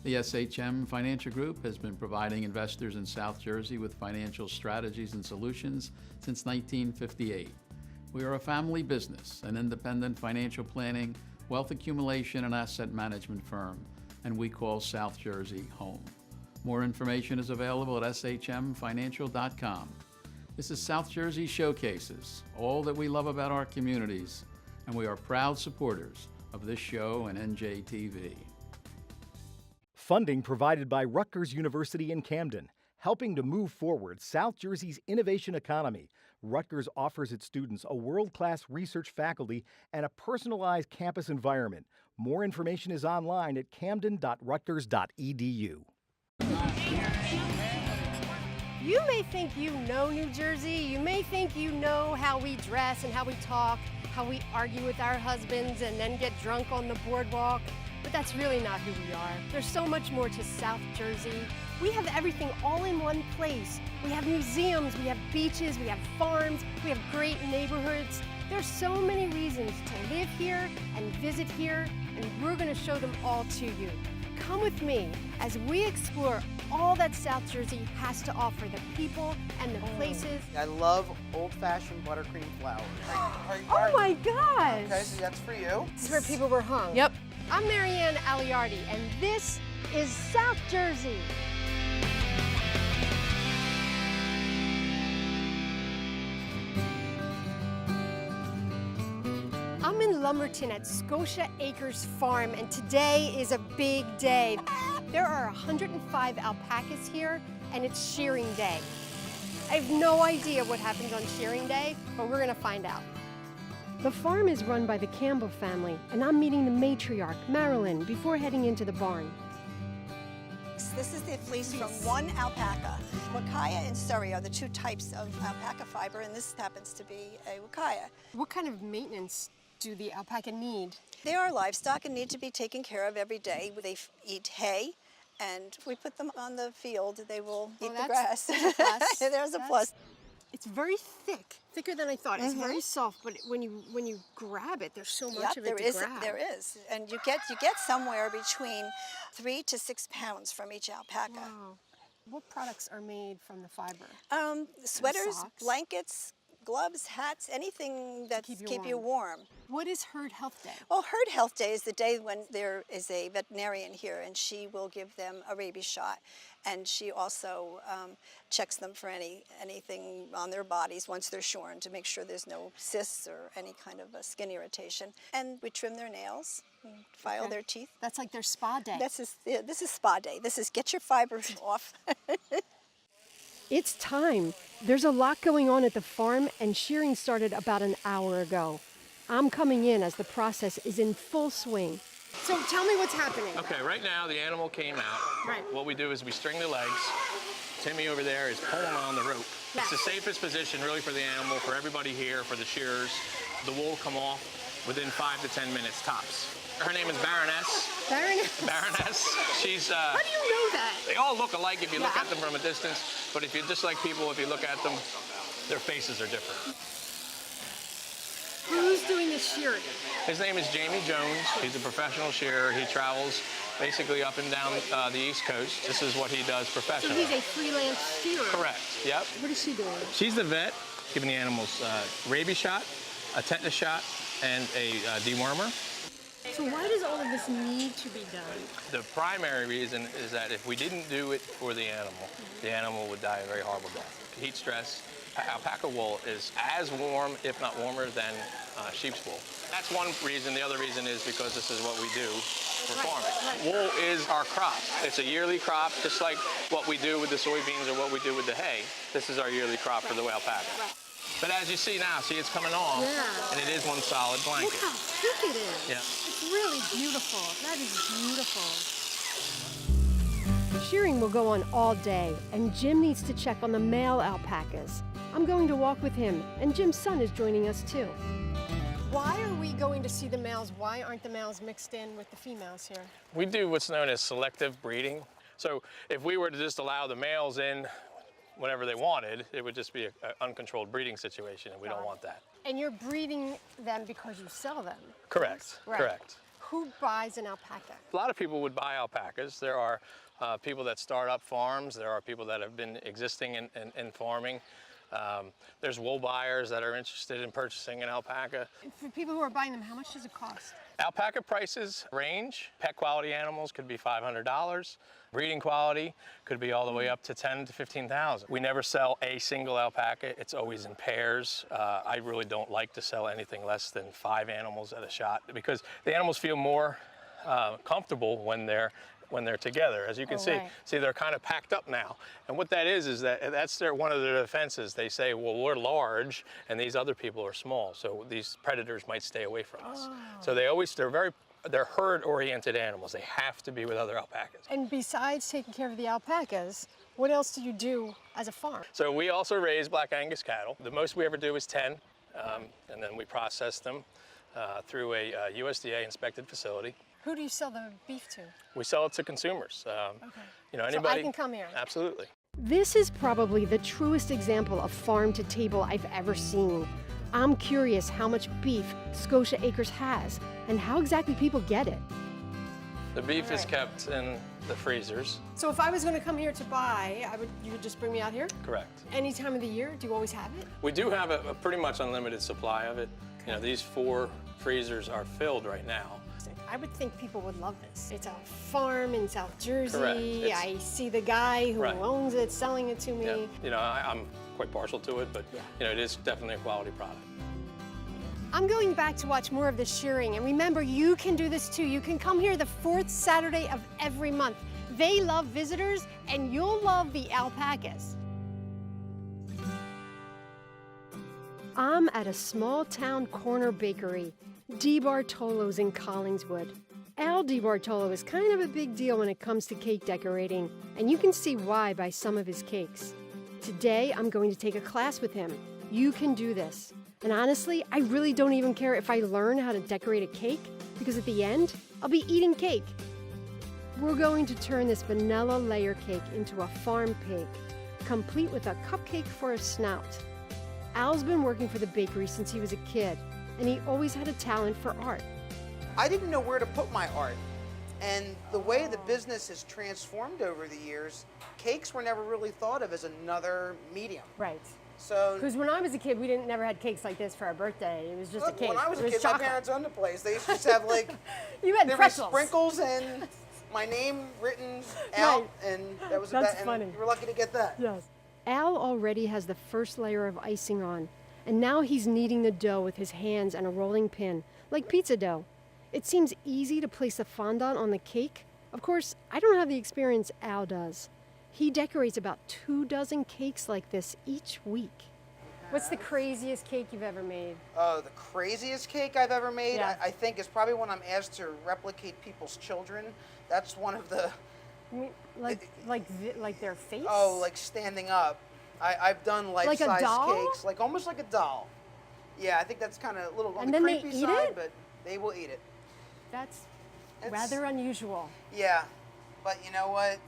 The SHM Financial Group has been providing investors in South Jersey with financial strategies and solutions since 1958. We are a family business, an independent financial planning, wealth accumulation, and asset management firm, and we call South Jersey home. More information is available at shmfinancial.com. This is South Jersey Showcases, all that we love about our communities, and we are proud supporters of this show and NJTV. Funding provided by Rutgers University in Camden, helping to move forward South Jersey's innovation economy. Rutgers offers its students a world-class research faculty and a personalized campus environment. More information is online at camden.rutgers.edu. You may think you know New Jersey. You may think you know how we dress and how we talk, how we argue with our husbands and then get drunk on the boardwalk. But that's really not who we are. There's so much more to South Jersey. We have everything all in one place. We have museums, we have beaches, we have farms, we have great neighborhoods. There's so many reasons to live here and visit here, and we're gonna show them all to you. Come with me as we explore all that South Jersey has to offer, the people and the places. I love old-fashioned buttercream flowers. Oh my gosh! Okay, so that's for you. This is where people were hung. Yep. I'm Marianne Aleardi, and this is South Jersey. I'm in Lumberton at Scotia Acres Farm, and today is a big day. There are 105 alpacas here, and it's shearing day. I have no idea what happens on shearing day, but we're gonna find out. The farm is run by the Campbell family, and I'm meeting the matriarch, Marilyn, before heading into the barn. This is the fleece from one alpaca. Wakaya and Surrey are the two types of alpaca fiber, and this happens to be a wakaya. What kind of maintenance do the alpaca need? They are livestock and need to be taken care of every day. They eat hay, and if we put them on the field, they will eat the grass. There's a plus. It's very thick, thicker than I thought. It's very soft, but when you grab it, there's so much of it to grab. There is, and you get somewhere between 3 to 6 pounds from each alpaca. Wow. What products are made from the fiber? Sweaters, blankets, gloves, hats, anything that keep you warm. What is Herd Health Day? Well, Herd Health Day is the day when there is a veterinarian here, and she will give them a rabies shot. And she also checks them for anything on their bodies once they're shorn to make sure there's no cysts or any kind of a skin irritation. And we trim their nails, and file their teeth. That's like their spa day. This is spa day. This is get your fibers off. It's time. There's a lot going on at the farm, and shearing started about an hour ago. I'm coming in as the process is in full swing. So tell me what's happening. Okay, right now the animal came out. Right. What we do is we string the legs. Timmy over there is pulling on the rope. Yeah. It's the safest position really for the animal, for everybody here, for the shearers. The wool will come off within 5 to 10 minutes tops. Her name is Baroness. Baroness? Baroness. She's, How do you know that? They all look alike if you look at them from a distance, but if you're just like people, if you look at them, their faces are different. Who's doing the shearing? His name is Jamie Jones. He's a professional shearer. He travels basically up and down the East Coast. This is what he does professionally. So he's a freelance shearer? Correct, yep. What is she doing? She's the vet, giving the animals a rabies shot, a tetanus shot, and a dewormer. So why does all of this need to be done? The primary reason is that if we didn't do it for the animal would die a very horrible death. Heat stress. Alpaca wool is as warm, if not warmer, than sheep's wool. That's one reason. The other reason is because this is what we do for farming. Wool is our crop. It's a yearly crop, just like what we do with the soybeans or what we do with the hay. This is our yearly crop for the alpaca. But as you see now, see it's coming off, and it is one solid blanket. Look how thick it is. Yeah. It's really beautiful. That is beautiful. Shearing will go on all day, and Jim needs to check on the male alpacas. I'm going to walk with him, and Jim's son is joining us too. Why are we going to see the males? Why aren't the males mixed in with the females here? We do what's known as selective breeding. So if we were to just allow the males in whenever they wanted, it would just be an uncontrolled breeding situation, and we don't want that. And you're breeding them because you sell them? Correct, Right. correct. Who buys an alpaca? A lot of people would buy alpacas. There are people that start up farms. There are people that have been existing in farming. There's wool buyers that are interested in purchasing an alpaca. For people who are buying them, how much does it cost? Alpaca prices range. Pet quality animals could be $500. Breeding quality could be all the way up to $10,000 to $15,000. We never sell a single alpaca. It's always in pairs. I really don't like to sell anything less than 5 animals at a shot because the animals feel more comfortable when they're together. As you can see, they're kind of packed up now. And what that is that that's one of their defenses. They say, well, we're large and these other people are small, so these predators might stay away from us. So they're herd-oriented animals. They have to be with other alpacas. And besides taking care of the alpacas, what else do you do as a farm? So we also raise Black Angus cattle. The most we ever do is 10, and then we process them through a USDA inspected facility. Who do you sell the beef to? We sell it to consumers. You know, anybody. So I can come here? Absolutely. This is probably the truest example of farm to table I've ever seen. I'm curious how much beef Scotia Acres has and how exactly people get it. The beef is kept in the freezers. So if I was going to come here to buy, you would just bring me out here? Correct. Any time of the year? Do you always have it? We do have a pretty much unlimited supply of it. You know, these 4 freezers are filled right now. I would think people would love this. It's a farm in South Jersey. Correct. I see the guy who owns it selling it to me. Yeah. You know, I'm quite partial to it, but you know, it is definitely a quality product. I'm going back to watch more of the shearing, and remember, you can do this too. You can come here the 4th Saturday of every month. They love visitors, and you'll love the alpacas. I'm at a small town corner bakery, DiBartolo's in Collingswood. Al DiBartolo is kind of a big deal when it comes to cake decorating, and you can see why by some of his cakes. Today, I'm going to take a class with him. You can do this. And honestly, I really don't even care if I learn how to decorate a cake, because at the end, I'll be eating cake. We're going to turn this vanilla layer cake into a farm pig, complete with a cupcake for a snout. Al's been working for the bakery since he was a kid, and he always had a talent for art. I didn't know where to put my art. And the way the business has transformed over the years, cakes were never really thought of as another medium. Right. So, Because when I was a kid, we never had cakes like this for our birthday. It was just a cake. when I was a It kid, chocolate. my parents owned the place. They used to just have like, You had there pretzels. were sprinkles and my name written out, Right. and that was That's and funny. you were lucky to get that. Yes. Al already has the first layer of icing on, and now he's kneading the dough with his hands and a rolling pin, like pizza dough. It seems easy to place the fondant on the cake. Of course, I don't have the experience Al does. He decorates about 24 cakes like this each week. What's the craziest cake you've ever made? The craziest cake I've ever made, Yeah. I think, is probably when I'm asked to replicate people's children. That's one of the, You mean like their face? like standing up. I've done Like a life-size doll? cakes, like almost like a doll. Yeah, I think that's kind of a little on And the then they creepy eat side, it? but they will eat it. That's It's- rather unusual. Yeah, but you know what?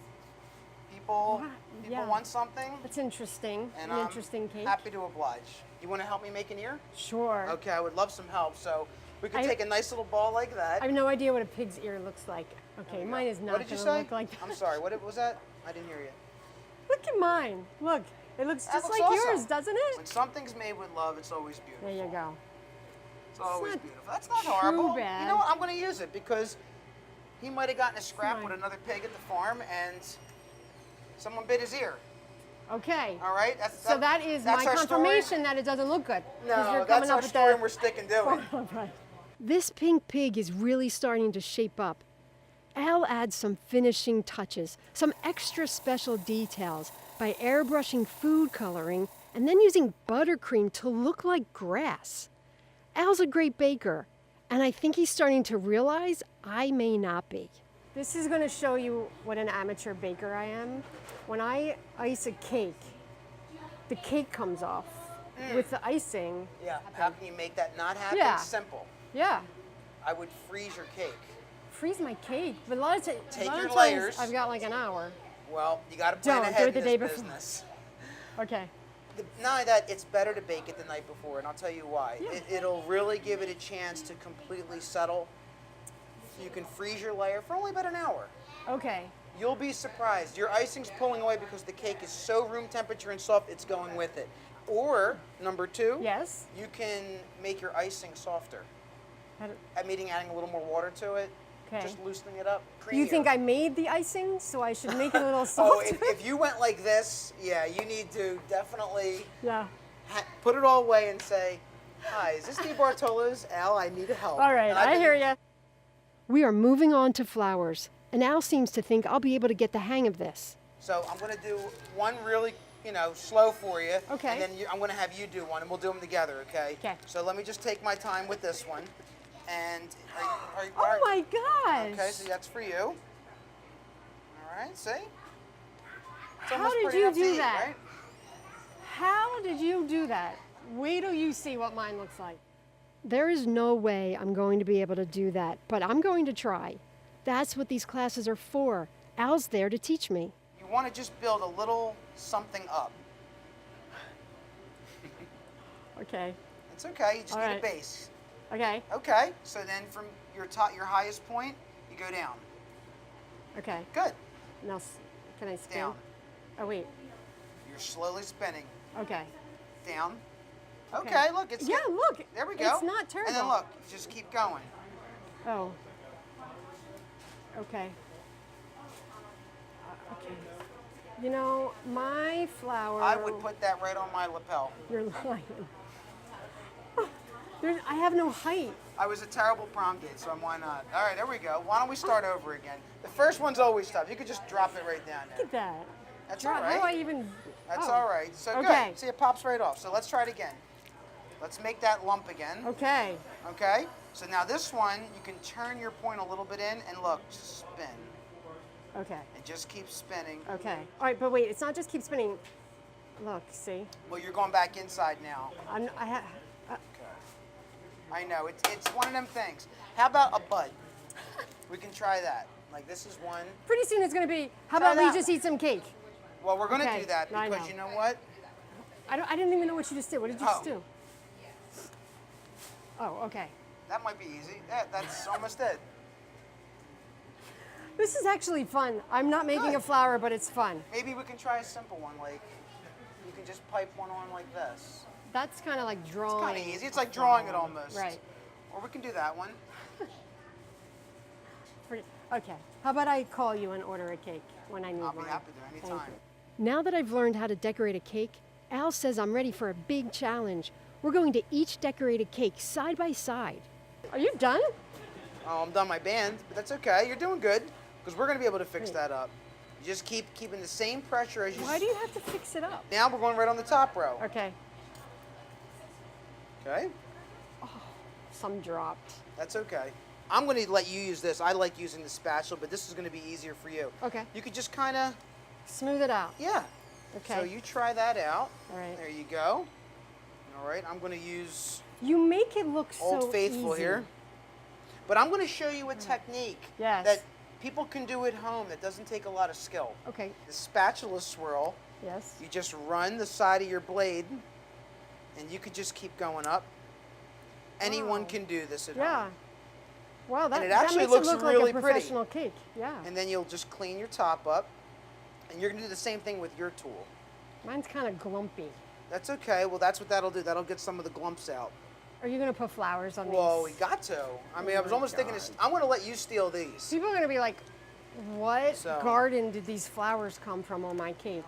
People Yeah. want something, That's interesting. and An I'm interesting cake. happy to oblige. You want to help me make an ear? Sure. Okay, I would love some help. So we could I- take a nice little ball like that. I have no idea what a pig's ear looks like. Okay, mine is What not did you going to say? look like that. I'm sorry. What was that? I didn't hear you. Look at mine. Look, it looks That just looks like awesome. yours, doesn't When it? something's made with love, it's always beautiful. There you go. It's always not beautiful. That's not too horrible. bad. You know what? I'm going to use it because he might have gotten a scrap Fine. with another pig at the farm and someone bit his ear. Okay. All right? So that is that's my our confirmation story. that it doesn't look good. 'cause No, you're that's coming our up with story the- and we're sticking to it. Right. This pink pig is really starting to shape up. Al adds some finishing touches, some extra special details by airbrushing food coloring and then using buttercream to look like grass. Al's a great baker, and I think he's starting to realize I may not be. This is going to show you what an amateur baker I am. When I ice a cake, the cake comes off with the icing. Yeah. How can you make that not happen? Yeah. Simple. Yeah. I would freeze your cake. Freeze my cake, but a lot of, Take a lot your of layers. times I've got like an hour. Well, you got to plan Don't. ahead Do it in the this day before. business. Okay. Not only that, it's better to bake it the night before, and I'll tell you why. Yeah. It'll really give it a chance to completely settle. so you can freeze your layer for only about an hour. Okay. You'll be surprised. Your icing's pulling away because the cake is so room temperature and soft, it's going with it. Or, number 2, Yes. you can make your icing softer. How do- Meaning adding a little more water to it, Okay. just loosening it up. You think creamier. I made the icing, so I should make it a little Oh, softer? if you went like this, yeah, you need to definitely Yeah. put it all away and say, "Hi, is this DiBartolo's? Al, I need help." All right, And I been- hear you. We are moving on to flowers, and Al seems to think I'll be able to get the hang of this. So I'm going to do one really, slow for you. Okay. And then I'm going to have you do one, and we'll do them together, okay? Okay. So let me just take my time with this one. And are you Oh my gosh! Okay, so that's for you. All right, see? It's How almost did pretty you enough to do eat, that? right? How did you do that? Wait till you see what mine looks like. There is no way I'm going to be able to do that, but I'm going to try. That's what these classes are for. Al's there to teach me. You want to just build a little something up. Okay. It's okay, you just All need right. a base. Okay. Okay, so then from your highest point, you go down. Okay. Good. Now, can I spin? Down. Oh wait. You're slowly spinning. Okay. Down. Okay, look, it's Yeah, good. look. There we go. It's not terrible. And then look, just keep going. Oh. Okay. Okay. You know, my flower. I would put that right on my lapel. You're lying. I have no height. I was a terrible prom date, so why not? All right, there we go. Why don't we start over again? The first one's always tough. You could just drop it right down Look there. at that. That's all How do I right. even? That's oh. all right. So Okay. good. See, it pops right off. So let's try it again. Let's make that lump again. Okay. Okay? So now this one, you can turn your point a little bit in and look, spin. Okay. And just keep spinning. Okay. All right, but wait. It's not just keep spinning. Look. See. Well, you're going back inside now. I know, it's one of them things. How about a bud? We can try that. Like this is one. Pretty soon it's gonna be. How Try about we that just one. eat some cake? Well, we're gonna Okay, do that I because know. you know what? I didn't even know what you just did. What did you just Oh. do? Oh, okay. That might be easy. That's almost it. This is actually fun. I'm not making Good. a flower, but it's fun. Maybe we can try a simple one, like you can just pipe one on like this. That's kind of like drawing. It's kind of easy. It's like drawing it almost. Right. Or we can do that one. Okay. How about I call you and order a cake when I need I'll one? be happy to Thank anytime. you. Now that I've learned how to decorate a cake, Al says I'm ready for a big challenge. We're going to each decorate a cake side by side. Are you done? Oh, I'm done my band, but that's okay. You're doing good because we're gonna be able to fix that up. You just keep keeping the same pressure as you. Why do you have to fix it up? Now we're going right on the top row. Okay. Okay. Some dropped. That's okay. I'm going to let you use this. I like using the spatula, but this is going to be easier for you. Okay. You could just kind of, Smooth it out. yeah. Okay. So you try that out. All right. There you go. All right. I'm going to use You make it look so Old Faithful easy. here. But I'm going to show you a technique Yes. that people can do at home that doesn't take a lot of skill. Okay. The spatula swirl, Yes. you just run the side of your blade, and you could just keep going up. Anyone Wow. can do this at Yeah. home. Wow, that, it that actually makes looks it look really like a pretty. professional cake. Yeah. And then you'll just clean your top up, and you're going to do the same thing with your tool. Mine's kind of glumpy. That's okay. Well, that's what that'll do. That'll get some of the glumps out. Are you going to put flowers on Well, we these? got to. I mean, I was my almost thinking, God. I'm going to let you steal these. People are going to be like, what So- garden did these flowers come from on my cake?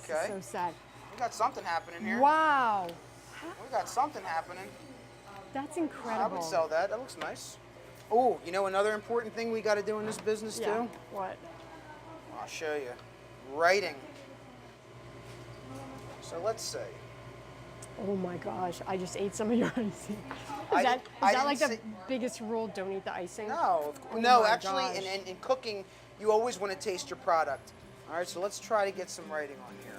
This Okay. is so sad. We got something happening here. Wow. We got something happening. That's I incredible. would sell that. That looks nice. Oh, you know another important thing we got to do in this business Yeah. too? What? I'll show you. Writing. So let's see. Oh my gosh, I just ate some of your icing. Is I that, didn't- is I that like the didn't see- biggest rule? Don't eat the icing? No, Oh no. my Actually, gosh. in cooking, you always want to taste your product. All right, so let's try to get some writing on here.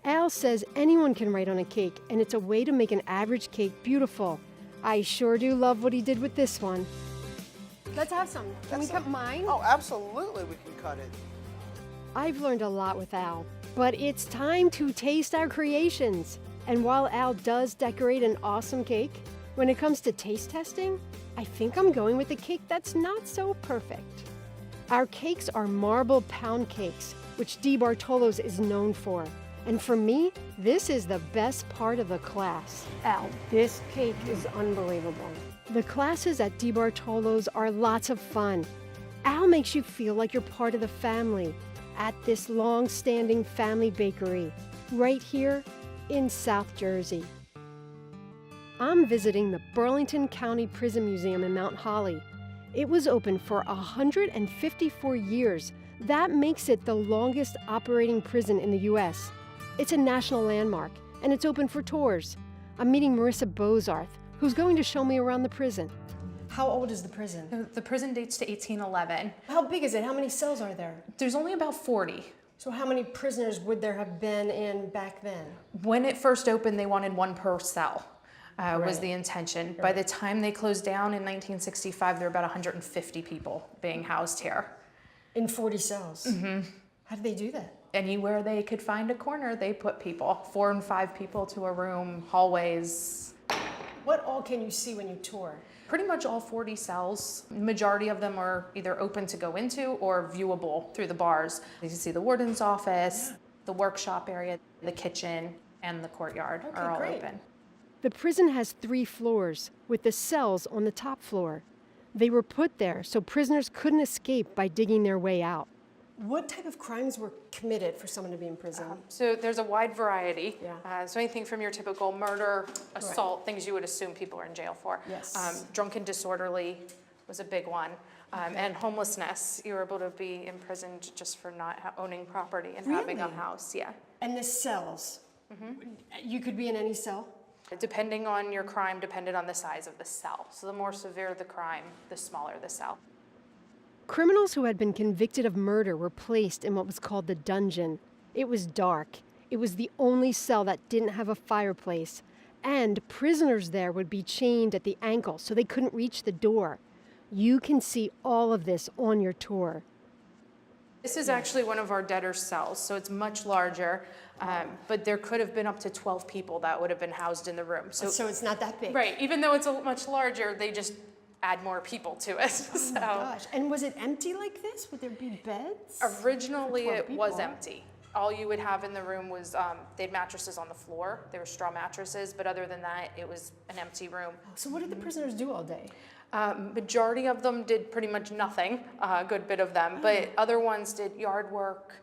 Al says anyone can write on a cake, and it's a way to make an average cake beautiful. I sure do love what he did with this one. Let's have some. Can we cut mine? Oh, absolutely, we can cut it. I've learned a lot with Al, but it's time to taste our creations. And while Al does decorate an awesome cake, When it comes to taste testing, I think I'm going with the cake that's not so perfect. Our cakes are marble pound cakes, which DiBartolo's is known for. And for me, this is the best part of the class. Al, this cake is unbelievable. The classes at DiBartolo's are lots of fun. Al makes you feel like you're part of the family at this long-standing family bakery right here in South Jersey. I'm visiting the Burlington County Prison Museum in Mount Holly. It was open for 154 years. That makes it the longest operating prison in the U.S. It's a national landmark, and it's open for tours. I'm meeting Marissa Bozarth, who's going to show me around the prison. How old is the prison? The prison dates to 1811. How big is it? How many cells are there? There's only about 40. So how many prisoners would there have been in back then? When it first opened, they wanted one per cell, was Right. the intention. By the time they closed down in 1965, there were about 150 people being housed here. In 40 cells? Mm-hmm. How did they do that? Anywhere they could find a corner, they put people. 4 and 5 people to a room, hallways. What all can you see when you tour? Pretty much all 40 cells. Majority of them are either open to go into or viewable through the bars. You can see the warden's office, the workshop area, the kitchen, and the courtyard are all great. open. The prison has 3 floors, with the cells on the top floor. They were put there so prisoners couldn't escape by digging their way out. What type of crimes were committed for someone to be in prison? So there's a wide variety. Yeah. So anything from your typical murder, assault, things you would assume people are in jail for. Yes. Drunken disorderly was a big one. And homelessness, you were able to be imprisoned just for not owning property and having a Really? house. Yeah. And the cells? You could be in any cell? Depending on your crime, depended on the size of the cell. So the more severe the crime, the smaller the cell. Criminals who had been convicted of murder were placed in what was called the dungeon. It was dark. It was the only cell that didn't have a fireplace. And prisoners there would be chained at the ankle so they couldn't reach the door. You can see all of this on your tour. This is actually one of our debtors' cells, so it's much larger, but there could have been up to 12 people that would have been housed in the room. So it's not that big. Right, even though it's much larger, they just add more people to it. Oh my gosh. And was it empty like this? Would there be beds? Originally, For 12 it was people? empty. All you would have in the room was, they had mattresses on the floor. They were straw mattresses, but other than that, it was an empty room. So what did the prisoners do all day? Majority of them did pretty much nothing, a good bit of them, but other ones did yard work.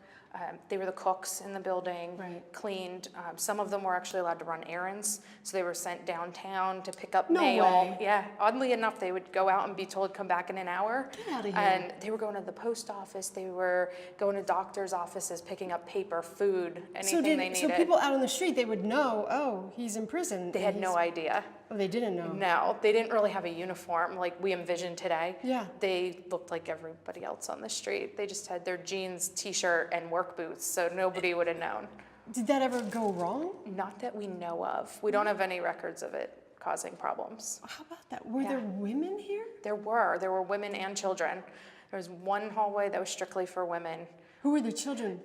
They were the cooks in the building, Right. cleaned. Some of them were actually allowed to run errands, so they were sent downtown to pick up No mail. way. Yeah, oddly enough, they would go out and be told, come back in an hour. Get outta here. And they were going to the post office, they were going to doctor's offices, picking up paper, food, anything they needed. So people out on the street, they would know, oh, he's in prison. They had no idea. Oh, they didn't know. No, they didn't really have a uniform like we envision today. Yeah. They looked like everybody else on the street. They just had their jeans, t-shirt, and work boots, so nobody would have known. Did that ever go wrong? Not that we know of. We don't have any records of it causing problems. How about that? Were there women here? There were women and children. There was one hallway that was strictly for women. Who were the children?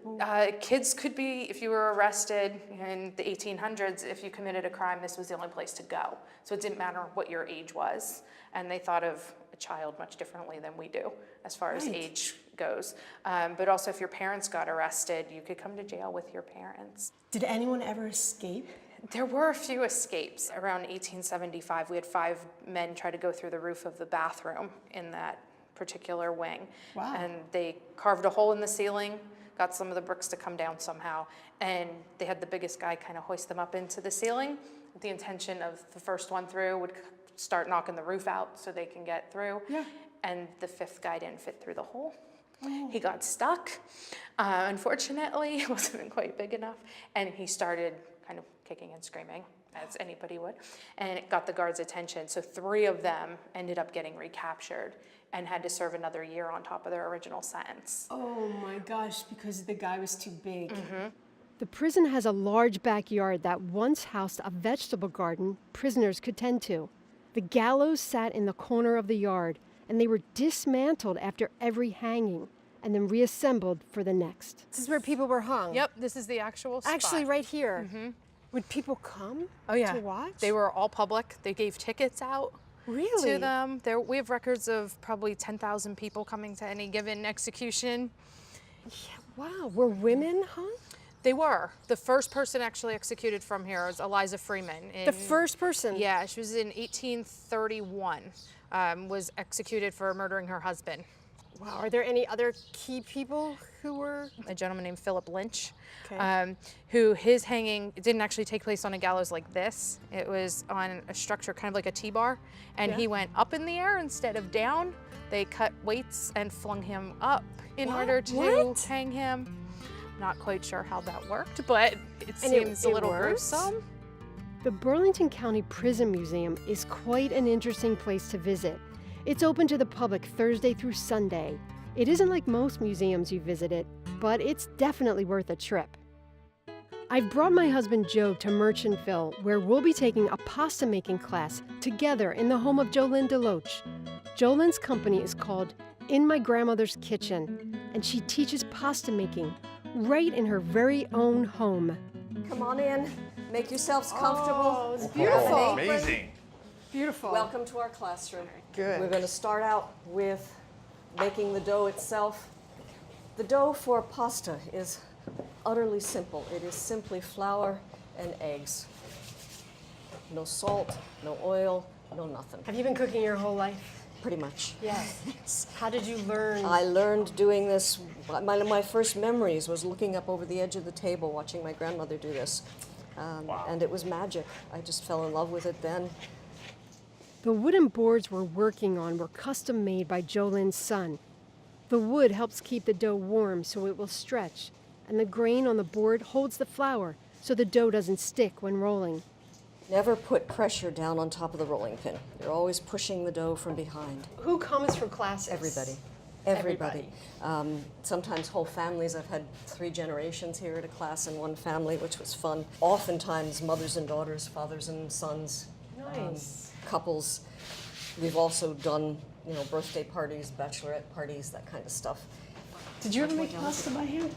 Kids could be, if you were arrested in the 1800s, if you committed a crime, this was the only place to go. So it didn't matter what your age was. And they thought of a child much differently than we do as far as age goes. But also if your parents got arrested, you could come to jail with your parents. Did anyone ever escape? There were a few escapes. Around 1875, we had 5 men try to go through the roof of the bathroom in that particular wing. Wow. And they carved a hole in the ceiling, got some of the bricks to come down somehow, and they had the biggest guy kind of hoist them up into the ceiling with the intention of the first one through would start knocking the roof out so they can get through. Yeah. And the 5th guy didn't fit through the hole. He got stuck. Unfortunately, it wasn't quite big enough, and he started kind of kicking and screaming, as anybody would, and it got the guards' attention. So 3 of them ended up getting recaptured and had to serve another year on top of their original sentence. Oh my gosh, because the guy was too big. Mm-hmm. The prison has a large backyard that once housed a vegetable garden prisoners could tend to. The gallows sat in the corner of the yard, and they were dismantled after every hanging and then reassembled for the next. This is where people were hung. Yep, this is the actual spot. Actually, right here. Would people come Oh yeah. to watch? They were all public. They gave tickets out Really? to them. We have records of probably 10,000 people coming to any given execution. Wow, were women hung? They were. The first person actually executed from here was Eliza Freeman. The first person? Yeah, she was in 1831. Was executed for murdering her husband. Wow, are there any other key people who were? A gentleman named Philip Lynch, Okay. who his hanging didn't actually take place on a gallows like this. It was on a structure kind of like a T-bar, and he went up in the air instead of down. They cut weights and flung him up in order to hang him. Not quite sure how that worked, but it seems a little gruesome. The Burlington County Prison Museum is quite an interesting place to visit. It's open to the public Thursday through Sunday. It isn't like most museums you visited, but it's definitely worth a trip. I've brought my husband Joe to Merchantville, where we'll be taking a pasta making class together in the home of Jolynn Deloach. Jolynn's company is called In My Grandmother's Kitchen, and she teaches pasta making right in her very own home. Come on in, make yourselves comfortable. Oh, it's beautiful. Amazing. Beautiful. Welcome to our classroom. Good. We're going to start out with making the dough itself. The dough for pasta is utterly simple. It is simply flour and eggs. No salt, no oil, no nothing. Have you been cooking your whole life? Pretty much. Yes. How did you learn? I learned doing this. One of my first memories was looking up over the edge of the table, watching my grandmother do this. And it was magic. I just fell in love with it then. The wooden boards we're working on were custom made by Jolynn's son. The wood helps keep the dough warm so it will stretch, and the grain on the board holds the flour so the dough doesn't stick when rolling. Never put pressure down on top of the rolling pin. You're always pushing the dough from behind. Who comes for classes? Everybody. Everybody. Sometimes whole families. I've had 3 generations here at a class in one family, which was fun. Oftentimes mothers and daughters, fathers and sons, Nice. couples. We've also done, birthday parties, bachelorette parties, that kind of stuff. Did you ever make pasta by hand?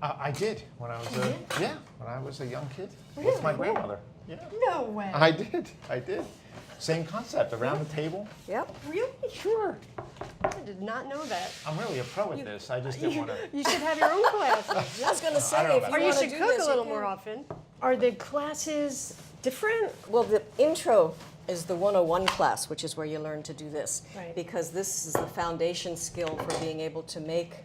I did when I was a young kid with my grandmother. Yeah. No way. I did. Same concept, around the table. Yep. Really? Sure. I did not know that. I'm really a pro at this. I just didn't want to. You should have your own classes. I was going to say, don't know if about you Or you want to should do cook this, a little you more can. often. Are the classes different? Well, the intro is the 101 class, which is where you learn to do this. Right. Because this is the foundation skill for being able to make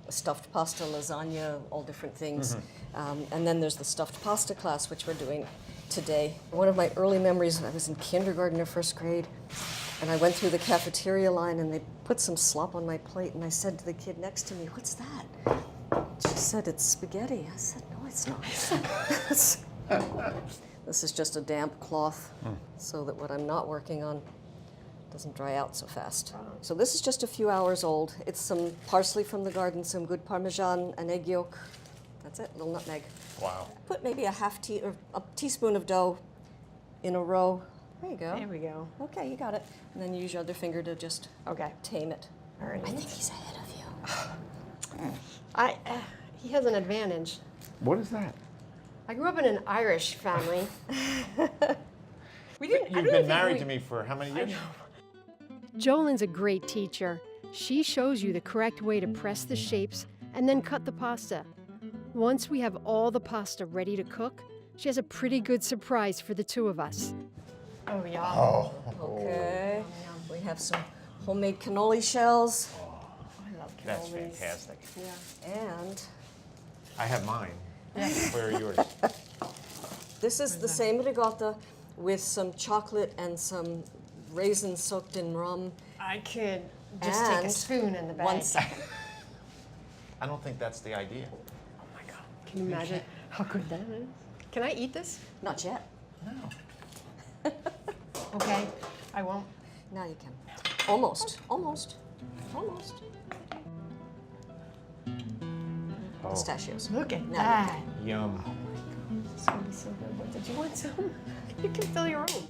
stuffed pasta, lasagna, all different things. And then there's the stuffed pasta class, which we're doing today. One of my early memories, I was in kindergarten or first grade, and I went through the cafeteria line and they put some slop on my plate, and I said to the kid next to me, "What's that?" She said, "It's spaghetti." I said, "No, it's not." This is just a damp cloth so that what I'm not working on doesn't dry out so fast. So this is just a few hours old. It's some parsley from the garden, some good Parmesan, an egg yolk. That's it, a little nutmeg. Wow. Put maybe a teaspoon of dough in a row. There you go. There we go. Okay, you got it. And then use your other finger to just tame it. All right. I think he's ahead of you. He has an advantage. What is that? I grew up in an Irish family. You've been married to me for how many years? Jolynn's a great teacher. She shows you the correct way to press the shapes and then cut the pasta. Once we have all the pasta ready to cook, she has a pretty good surprise for the 2 of us. Oh, yeah. Oh. Okay. We have some homemade cannoli shells. I love cannolis. That's fantastic. And I have mine. Where are yours? this is the same ricotta with some chocolate and some raisins soaked in rum. I could just take a And spoon in the bag. 1 second. I don't think that's the idea. Oh my God. Can you imagine how good that is? Can I eat this? Not yet. No. Okay. I won't. Now you can. Almost. Almost. Almost. Oh. Pistachios. Look at Now that. Yum. It's gonna be so good. What, did you want some? You can fill your own.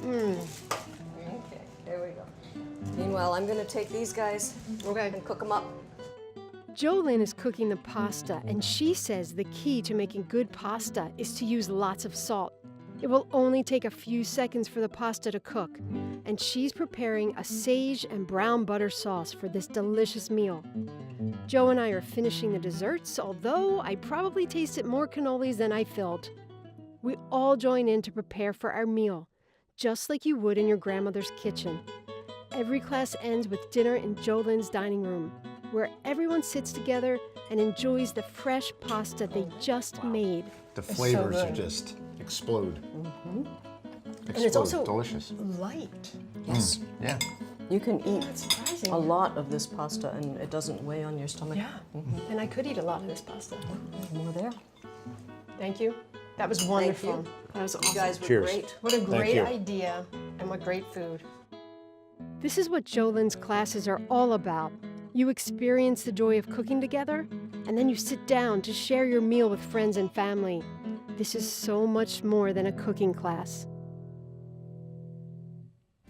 Okay, there we go. Meanwhile, I'm going to take these guys Okay. and cook them up. Jolynn is cooking the pasta, and she says the key to making good pasta is to use lots of salt. It will only take a few seconds for the pasta to cook, and she's preparing a sage and brown butter sauce for this delicious meal. Joe and I are finishing the desserts, although I probably tasted more cannolis than I filled. We all join in to prepare for our meal, just like you would in your grandmother's kitchen. Every class ends with dinner in Jolynn's dining room, where everyone sits together and enjoys the fresh pasta they just made. The flavors are just explode. And Explode. it's also delicious. light. Yes. Yeah. You can eat That's surprising. a lot of this pasta and it doesn't weigh on your stomach. Yeah. And I could eat a lot of this pasta. More there. Thank you. That was wonderful. you. That was You awesome. guys were Cheers. great. What a great you. idea and what great food. This is what Jolynn's classes are all about. You experience the joy of cooking together, and then you sit down to share your meal with friends and family. This is so much more than a cooking class.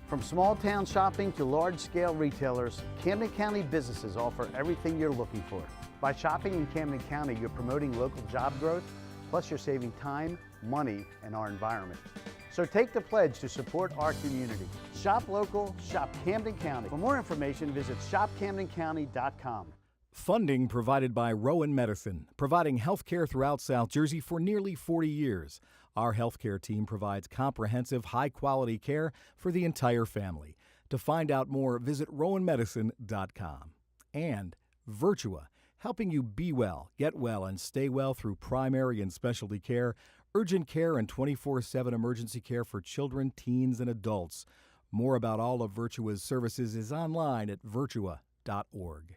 From small town shopping to large scale retailers, Camden County businesses offer everything you're looking for. By shopping in Camden County, you're promoting local job growth, plus you're saving time, money, and our environment. So take the pledge to support our community. Shop local, shop Camden County. For more information, visit shopcamdencounty.com. Funding provided by Rowan Medicine, providing health care throughout South Jersey for nearly 40 years. Our healthcare team provides comprehensive, high-quality care for the entire family. To find out more, visit rowanmedicine.com. And Virtua, helping you be well, get well, and stay well through primary and specialty care, urgent care, and 24/7 emergency care for children, teens, and adults. More about all of Virtua's services is online at virtua.org.